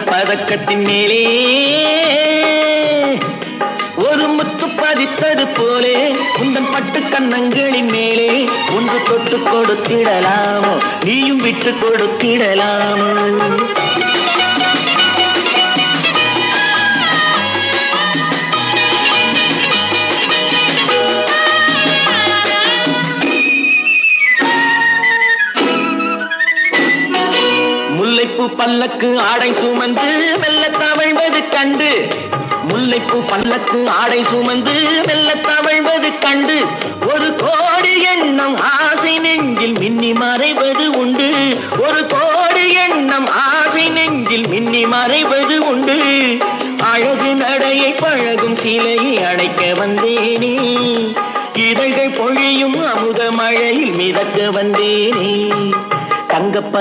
பதக்கத்தின் மேலே ஒரு முத்து பதித்தது போலே உந்தன் பட்டு கண்ணங்களின் மேலே ஒன்று தொட்டு கொடுத்திடலாமோ நீயும் விட்டு கொடுத்திடலாமோ முல்லைப்பூ பல்லக்கு ஆடை சுமந்து மெல்ல தவழ்வது கண்டு முல்லைப்பூ பல்லக்கு ஆடை சுமந்து மெல்ல தவழ்வது கண்டு ஒரு கோடி எண்ணம் ஆசை நெஞ்சில் மின்னி மறைவது உண்டு ஒரு கோடி எண்ணம் ஆசை நெஞ்சில் மின்னி மறைவது உண்டு அழகு நடையை பழகும் சிலையை அடைக்க வந்தேனே இதழ்கள் பொழியும் அமுத மழையில் மிதக்க வந்தேனே தங்கப்ப